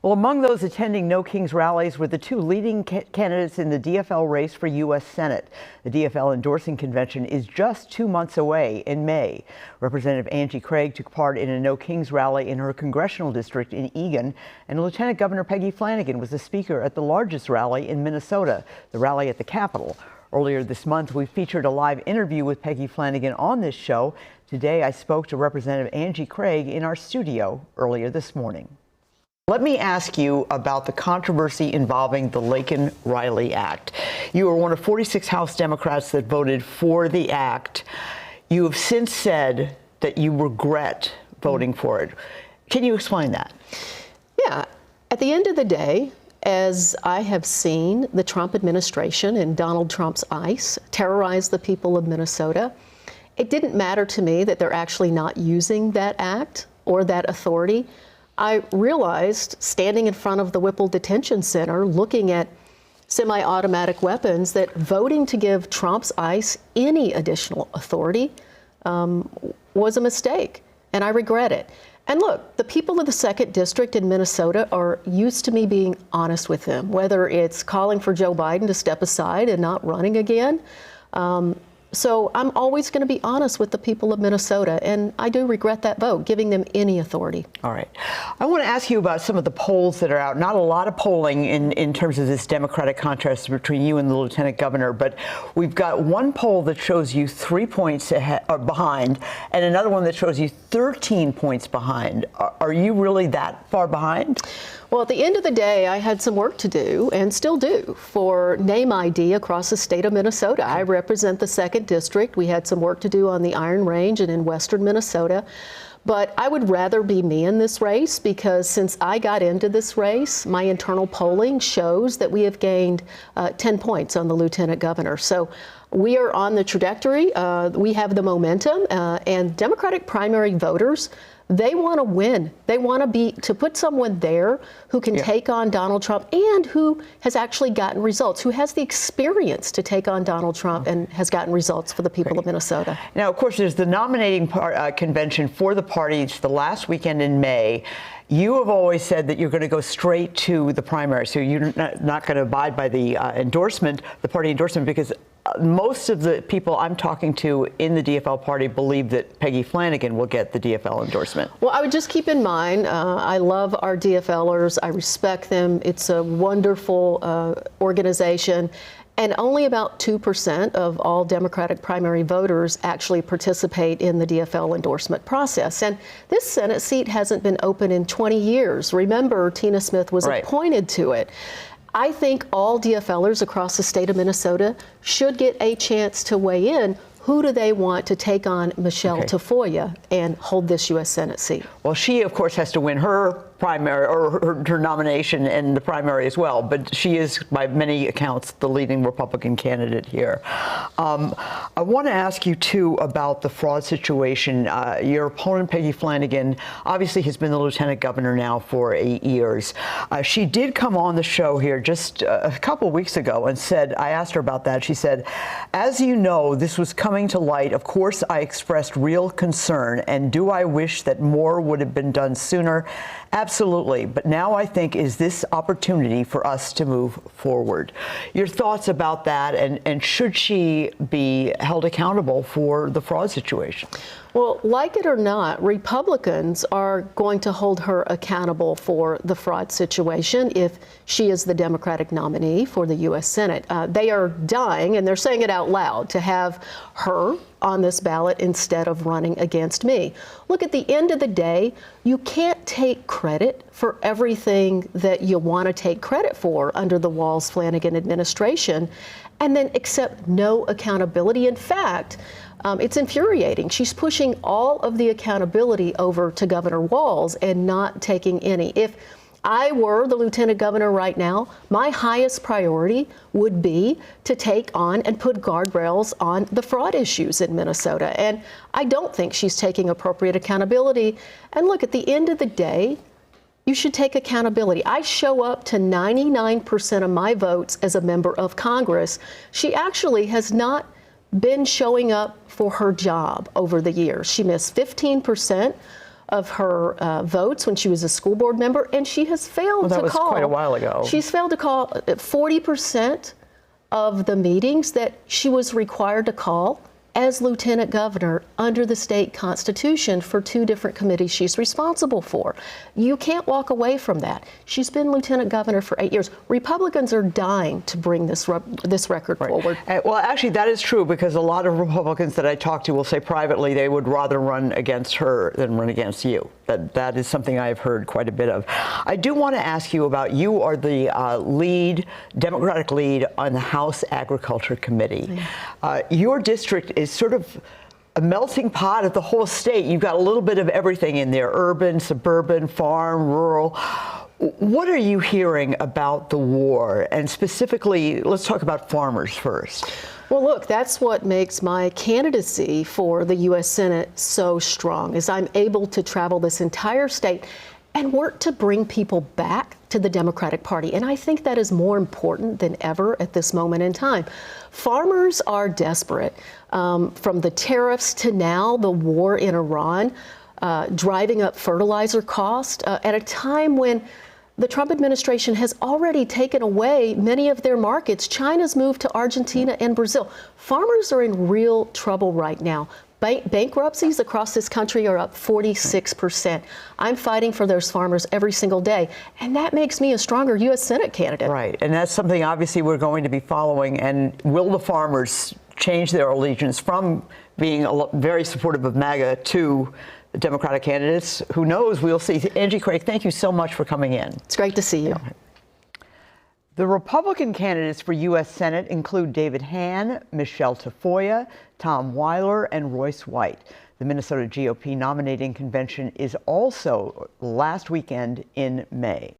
Well, among those attending No Kings rallies were the two leading candidates in the DFL race for U.S. Senate. The DFL endorsing convention is just 2 months away in May. Representative Angie Craig took part in a No Kings rally in her congressional district in Eagan, and Lieutenant Governor Peggy Flanagan was the speaker at the largest rally in Minnesota, the rally at the Capitol. Earlier this month, we featured a live interview with Peggy Flanagan on this show. Today, I spoke to Representative Angie Craig in our studio earlier this morning. Let me ask you about the controversy involving the Laken-Riley Act. You are one of 46 House Democrats that voted for the act. You have since said that you regret voting for it. Can you explain that? Yeah. At the end of the day, as I have seen the Trump administration and Donald Trump's ICE terrorize the people of Minnesota, it didn't matter to me that they're actually not using that act or that authority. I realized, standing in front of the Whipple Detention Center, looking at semi-automatic weapons, that voting to give Trump's ICE any additional authority was a mistake, and I regret it. And look, the people of the 2nd District in Minnesota are used to me being honest with them, whether it's calling for Joe Biden to step aside and not running again. So I'm always going to be honest with the people of Minnesota, and I do regret that vote, giving them any authority. All right. I want to ask you about some of the polls that are out. Not a lot of polling in terms of this Democratic contest between you and the Lieutenant Governor, but we've got one poll that shows you 3 points behind, and another one that shows you 13 points behind. Are you really that far behind? Well, at the end of the day, I had some work to do, and still do, for name ID across the state of Minnesota. I represent the 2nd District. We had some work to do on the Iron Range and in western Minnesota. But I would rather be me in this race, because since I got into this race, my internal polling shows that we have gained 10 points on the Lieutenant Governor. So we are on the trajectory. We have the momentum, and Democratic primary voters, they want to win. They want to put someone there who can take on Donald Trump and who has actually gotten results, who has the experience to take on Donald Trump and has gotten results for the people of Minnesota. Now, of course, there's the nominating convention for the party. It's the last weekend in May. You have always said that you're going to go straight to the primary, so you're not going to abide by the endorsement, the party endorsement, because most of the people I'm talking to in the DFL party believe that Peggy Flanagan will get the DFL endorsement. Well, I would just keep in mind, I love our DFLers. I respect them. It's a wonderful organization. And only about 2% of all Democratic primary voters actually participate in the DFL endorsement process. And this Senate seat hasn't been open in 20 years. Remember, Tina Smith was appointed to it. I think all DFLers across the state of Minnesota should get a chance to weigh in. Who do they want to take on Michelle Tafoya and hold this U.S. Senate seat? Well, she, of course, has to win her primary, or her nomination and the primary as well, but she is, by many accounts, the leading Republican candidate here. I want to ask you, too, about the fraud situation. Your opponent, Peggy Flanagan, obviously has been the Lieutenant Governor now for 8 years. She did come on the show here just a couple weeks ago and said, I asked her about that, she said, as you know, this was coming to light. Of course, I expressed real concern, and do I wish that more would have been done sooner? Absolutely. But now I think is this opportunity for us to move forward. Your thoughts about that, and should she be held accountable for the fraud situation? Well, like it or not, Republicans are going to hold her accountable for the fraud situation if she is the Democratic nominee for the U.S. Senate. They are dying, and they're saying it out loud, to have her on this ballot instead of running against me. Look, at the end of the day, you can't take credit for everything that you want to take credit for under the Walz-Flanagan administration and then accept no accountability. In fact, it's infuriating. She's pushing all of the accountability over to Governor Walz and not taking any. If I were the Lieutenant Governor right now, my highest priority would be to take on and put guardrails on the fraud issues in Minnesota. And I don't think she's taking appropriate accountability. And look, at the end of the day, you should take accountability. I show up to 99% of my votes as a member of Congress. She actually has not been showing up for her job over the years. She missed 15% of her votes when she was a school board member, and she has failed to call. That was quite a while ago. She's failed to call 40% of the meetings that she was required to call as lieutenant governor under the state constitution for 2 different committees she's responsible for. You can't walk away from that. She's been lieutenant governor for 8 years. Republicans are dying to bring this record forward. Well, actually, that is true, because a lot of Republicans that I talk to will say privately they would rather run against her than run against you. That is something I've heard quite a bit of. I do want to ask you about, you are the Democratic lead on the House Agriculture Committee. Your district is sort of a melting pot of the whole state. You've got a little bit of everything in there: urban, suburban, farm, rural. What are you hearing about the war? And specifically, let's talk about farmers first. Well, look, that's what makes my candidacy for the U.S. Senate so strong, is I'm able to travel this entire state and work to bring people back to the Democratic Party. And I think that is more important than ever at this moment in time. Farmers are desperate. From the tariffs to now, the war in Iran, driving up fertilizer cost at a time when the Trump administration has already taken away many of their markets. China's moved to Argentina and Brazil. Farmers are in real trouble right now. Bankruptcies across this country are up 46%. I'm fighting for those farmers every single day, and that makes me a stronger U.S. Senate candidate. Right, and that's something obviously we're going to be following. And will the farmers change their allegiance from being very supportive of MAGA to the Democratic candidates? Who knows? We'll see. Angie Craig, thank you so much for coming in. It's great to see you. The Republican candidates for U.S. Senate include David Hann, Michelle Tafoya, Tom Weiler, and Royce White. The Minnesota GOP nominating convention is also last weekend in May.